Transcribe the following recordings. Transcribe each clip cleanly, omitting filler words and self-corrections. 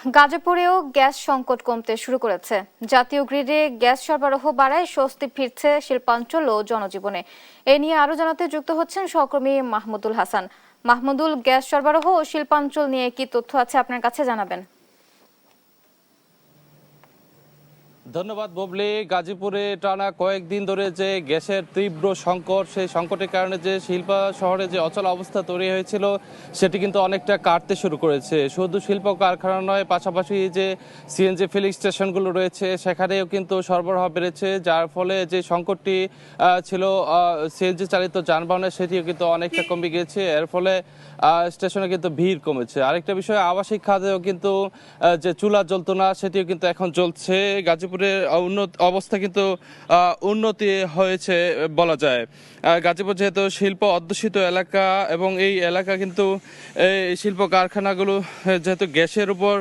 গাজীপুরেও gas সংকট কমতে শুরু করেছে। জাতীয় গ্রিডে গ্যাস সরবরাহ বাড়ায় স্বস্তি ফিরছে শিল্পাঞ্চল ও জনজীবনে। এ নিয়ে আরো জানাতে যুক্ত হচ্ছেন সহকর্মী মাহমুদুল হাসান। মাহমুদুল, গ্যাস সরবরাহ ও শিল্পাঞ্চল নিয়ে কি তথ্য আছে আপনার কাছে জানাবেন? ধন্যবাদ ববলি। গাজীপুরে টানা কয়েকদিন ধরে যে গ্যাসের তীব্র সংকট, সেই সংকটের কারণে যে শিল্প শহরে যে অচল অবস্থা তৈরি হয়েছিল সেটি কিন্তু অনেকটা কাটতে শুরু করেছে। শুধু শিল্প কারখানা নয়, পাশাপাশি যে সিএনজি ফিলিং স্টেশনগুলো রয়েছে সেখানেও কিন্তু সরবরাহ বেড়েছে, যার ফলে যে সংকটটি ছিল সিএনজি চালিত যানবাহনের সেটিও কিন্তু অনেকটা কমে গিয়েছে। এর ফলে স্টেশনে কিন্তু ভিড় কমেছে। আরেকটা বিষয়, আবাসিক খাতেও কিন্তু যে চুলা জ্বলতো না সেটিও কিন্তু এখন জ্বলছে। গাজীপুরের অবস্থা কিন্তু উন্নতি হয়েছে বলা যায়। গাজীপুর যেহেতু শিল্প অধ্যুষিত এলাকা এবং এই এলাকা কিন্তু এই শিল্প কারখানাগুলো যেহেতু গ্যাসের উপর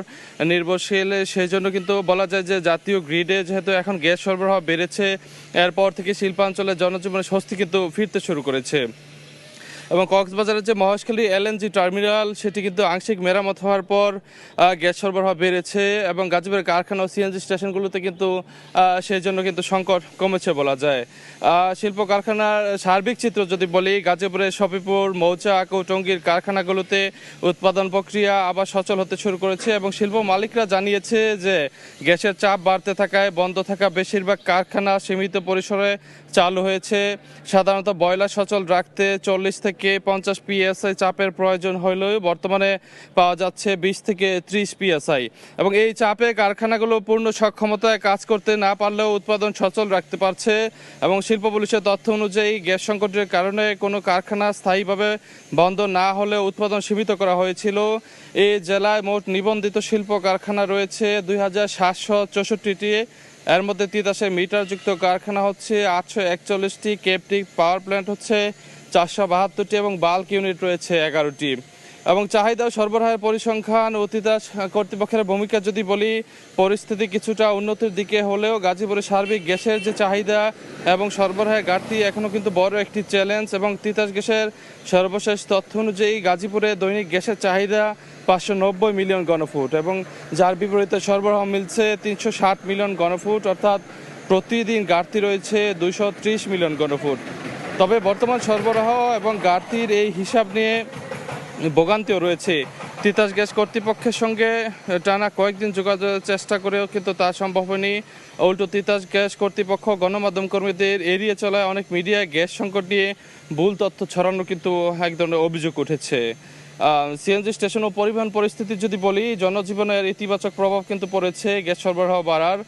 নির্ভরশীল, সেই জন্য কিন্তু বলা যায় যে জাতীয় গ্রিডে যেহেতু এখন গ্যাস সরবরাহ বেড়েছে, এরপর থেকে শিল্পাঞ্চলের জনজীবনে স্বস্তি কিন্তু ফিরতে শুরু করেছে। এবং কক্সবাজারের যে মহেশখালী এলএনজি টার্মিনাল সেটি কিন্তু আংশিক মেরামত হওয়ার পর গ্যাস সরবরাহ বেড়েছে এবং গাজীপুরের কারখানা ও সিএনজি স্টেশনগুলোতে কিন্তু সেই জন্য কিন্তু সংকট কমেছে বলা যায়। শিল্প কারখানার সার্বিক চিত্র যদি বলি, গাজীপুরের সফিপুর, মৌচাক ও টঙ্গীর কারখানাগুলোতে উৎপাদন প্রক্রিয়া আবার সচল হতে শুরু করেছে এবং শিল্প মালিকরা জানিয়েছে যে গ্যাসের চাপ বাড়তে থাকায় বন্ধ থাকা বেশিরভাগ কারখানা সীমিত পরিসরে চালু হয়েছে। সাধারণত বয়লার সচল রাখতে 40 থেকে 50 পিএসআই চাপের প্রয়োজন হলেও বর্তমানে পাওয়া যাচ্ছে 20 থেকে 30 পিএসআই এবং এই চাপে কারখানাগুলো পূর্ণ সক্ষমতায় কাজ করতে না পারলেও উৎপাদন সচল রাখতে পারছে। এবং শিল্প পুলিশের তথ্য অনুযায়ী গ্যাস সংকটের কারণে কোনো কারখানা স্থায়ীভাবে বন্ধ না হলে উৎপাদন সীমিত করা হয়েছিল। এই জেলায় মোট নিবন্ধিত শিল্প কারখানা রয়েছে 2764টি। এর মধ্যে তিতাসে মিটারযুক্ত কারখানা হচ্ছে 841টি, কেপটিক পাওয়ার প্ল্যান্ট হচ্ছে 472টি এবং বাল্ক ইউনিট রয়েছে 11টি। এবং চাহিদা ও সরবরাহের পরিসংখ্যান ও তিতাস কর্তৃপক্ষের ভূমিকা যদি বলি, পরিস্থিতি কিছুটা উন্নতির দিকে হলেও গাজীপুরের সার্বিক গ্যাসের যে চাহিদা এবং সরবরাহের ঘাটতি এখনও কিন্তু বড় একটি চ্যালেঞ্জ। এবং তিতাস গ্যাসের সর্বশেষ তথ্য অনুযায়ী গাজীপুরে দৈনিক গ্যাসের চাহিদা 590 মিলিয়ন ঘনফুট এবং যার বিপরীতে সরবরাহ মিলছে 360 মিলিয়ন ঘনফুট, অর্থাৎ প্রতিদিন ঘাটতি রয়েছে 230 মিলিয়ন ঘনফুট। তবে বর্তমান সরবরাহ এবং ঘাটতির এই হিসাব নিয়ে ভোগান্তিও রয়েছে। তিতাস গ্যাস কর্তৃপক্ষের সঙ্গে টানা কয়েকদিন যোগাযোগের চেষ্টা করেও কিন্তু তা সম্ভব হয়নি। উল্টো তিতাস গ্যাস কর্তৃপক্ষ গণমাধ্যম কর্মীদের এড়িয়ে চলায় অনেক মিডিয়ায় গ্যাস সংকট নিয়ে ভুল তথ্য ছড়ানো কিন্তু এক ধরনের অভিযোগ উঠেছে। সিএনজি স্টেশন ও পরিবহন পরিস্থিতি যদি বলি, জনজীবনের ইতিবাচক প্রভাব কিন্তু পড়েছে গ্যাস সরবরাহ বাড়ার।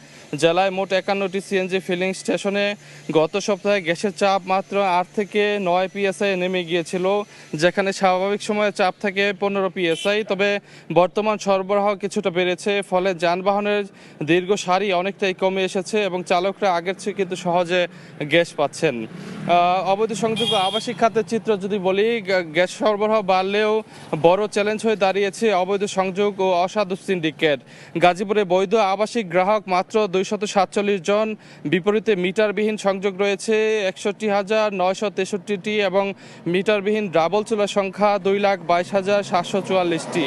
জেলায় মোট 51টি সিএনজি ফিলিং স্টেশনে গত সপ্তাহে গ্যাসের চাপ মাত্র 8 থেকে 9 পিএসআই নেমে গিয়েছিল, যেখানে স্বাভাবিক সময়ে চাপ থাকে 15 পিএসআই। তবে বর্তমান সরবরাহ কিছুটা বেড়েছে, ফলে যানবাহনের দীর্ঘ সারি অনেকটাই কমে এসেছে এবং চালকরা আগের চেয়ে কিন্তু সহজে গ্যাস পাচ্ছেন। অবৈধ সংযোগ ও আবাসিক খাতের চিত্র যদি বলি, গ্যাস সরবরাহ বাড়লেও বড় চ্যালেঞ্জ হয়ে দাঁড়িয়েছে অবৈধ সংযোগ ও অসাধু সিন্ডিকেট। গাজীপুরে বৈধ আবাসিক গ্রাহক মাত্র 247 জন, বিপরীতে মিটারবিহীন সংযোগ রয়েছে 61,963টি এবং মিটারবিহীন ডাবল চুলার সংখ্যা 2,22,744টি।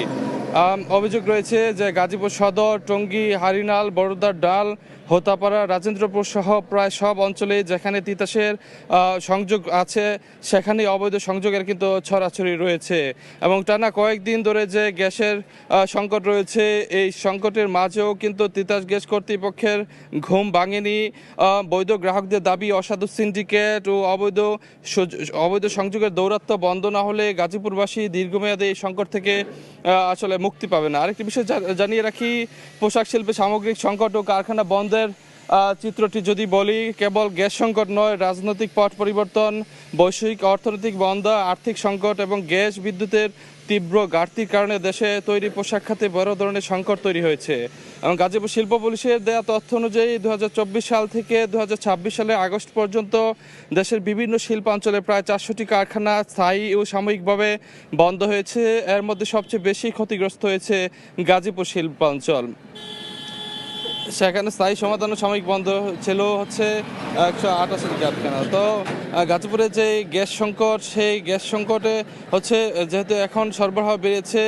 অভিযোগ রয়েছে যে গাজীপুর সদর, টঙ্গী, হারিনাল, বড়দার ডাল, হোতাপাড়া, রাজেন্দ্রপুর সহ প্রায় সব অঞ্চলে যেখানে তিতাসের সংযোগ আছে সেখানে অবৈধ সংযোগের কিন্তু ছড়াছড়ি রয়েছে। এবং টানা কয়েকদিন ধরে যে গ্যাসের সংকট রয়েছে, এই সংকটের মাঝেও কিন্তু তিতাস গ্যাস কর্তৃপক্ষের ঘুম ভাঙেনি। বৈধ গ্রাহকদের দাবি, অসাধু সিন্ডিকেট ও অবৈধ সংযোগের দৌরাত্ম্য বন্ধ না হলে গাজীপুরবাসী দীর্ঘমেয়াদে এই সংকট থেকে আসলে মুক্তি পাবে না। আরেকটি বিষয় জানিয়ে রাখি, পোশাক শিল্পে সামগ্রিক সংকট ও কারখানা বন্ধের চিত্রটি যদি বলি, কেবল গ্যাস সংকট নয়, রাজনৈতিক পট পরিবর্তন, বৈশ্বিক অর্থনৈতিক মন্দা, আর্থিক সংকট এবং গ্যাস বিদ্যুতের তীব্র ঘাটতির কারণে দেশে তৈরি পোশাক খাতে বড় ধরনের সংকট তৈরি হয়েছে। এবং গাজীপুর শিল্প পুলিশের দেয়া তথ্য অনুযায়ী 2024 সাল থেকে 2026 সালের আগস্ট পর্যন্ত দেশের বিভিন্ন শিল্পাঞ্চলে প্রায় 400টি কারখানা স্থায়ী ও সাময়িকভাবে বন্ধ হয়েছে। এর মধ্যে সবচেয়ে বেশি ক্ষতিগ্রস্ত হয়েছে গাজীপুর শিল্পাঞ্চল। সেখানে স্থায়ী সমাধান ও সাময়িক বন্ধ ছিল হচ্ছে 188 কারখানা। তো গাজীপুরে যে গ্যাস সংকট, সেই গ্যাস সংকটে হচ্ছে যেহেতু এখন সরবরাহ বেড়েছে,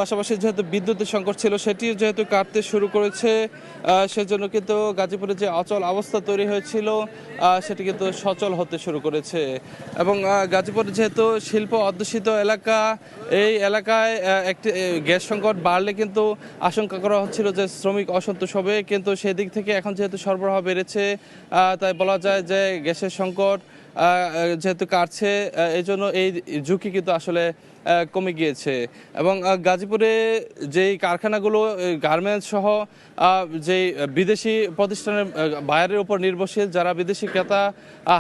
পাশাপাশি যেহেতু বিদ্যুতের সংকট ছিল সেটি যেহেতু কাটতে শুরু করেছে, সেজন্য কিন্তু গাজীপুরে যে অচল অবস্থা তৈরি হয়েছিল সেটি কিন্তু সচল হতে শুরু করেছে। এবং গাজীপুর যেহেতু শিল্প অধ্যুষিত এলাকা, এই এলাকায় একটি গ্যাস সংকট বাড়লে কিন্তু আশঙ্কা করা হচ্ছিল যে শ্রমিক অসন্তোষ হবে, কিন্তু সেদিক থেকে এখন যেহেতু সরবরাহ বেড়েছে, তাই বলা যায় যে গ্যাসের সংকট যেহেতু কাটছে, এই জন্য এই ঝুঁকি কিন্তু আসলে কমে গিয়েছে। এবং গাজীপুরে যেই কারখানাগুলো গার্মেন্টস সহ যেই বিদেশি প্রতিষ্ঠানের বায়ারের উপর নির্ভরশীল, যারা বিদেশি ক্রেতা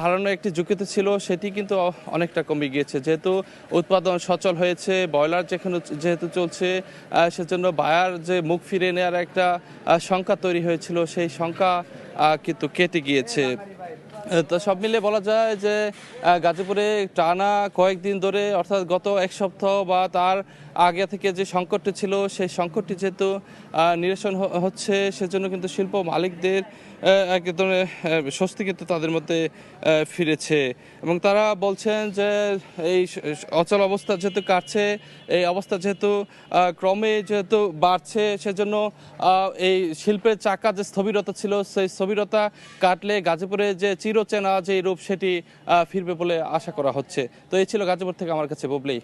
হারানোর একটি ঝুঁকিতে ছিল, সেটি কিন্তু অনেকটা কমে গিয়েছে। যেহেতু উৎপাদন সচল হয়েছে, বয়লার যেহেতু চলছে, সেজন্য বায়ার যে মুখ ফিরে নেওয়ার একটা সংখ্যা তৈরি হয়েছিল, সেই সংখ্যা কিন্তু কেটে গিয়েছে। তো সব মিলিয়ে বলা যায় যে গাজীপুরে টানা কয়েকদিন ধরে, অর্থাৎ গত এক সপ্তাহ বা তার আগে থেকে যে সংকটটি ছিল, সেই সংকটটি যেহেতু নিরসন হচ্ছে, সেজন্য কিন্তু শিল্প মালিকদের এক ধরনের স্বস্তি কিন্তু তাদের মধ্যে ফিরেছে। এবং তারা বলছেন যে এই অচল অবস্থা যেহেতু কাটছে, এই অবস্থা যেহেতু ক্রমে যেহেতু বাড়ছে, সেজন্য এই শিল্পের চাকা যে স্থবিরতা ছিল, সেই স্থবিরতা কাটলে গাজীপুরে যে চিরচেনা যে রূপ, সেটি ফিরবে বলে আশা করা হচ্ছে। তো এই ছিল গাজীপুর থেকে আমার কাছে বুবলি।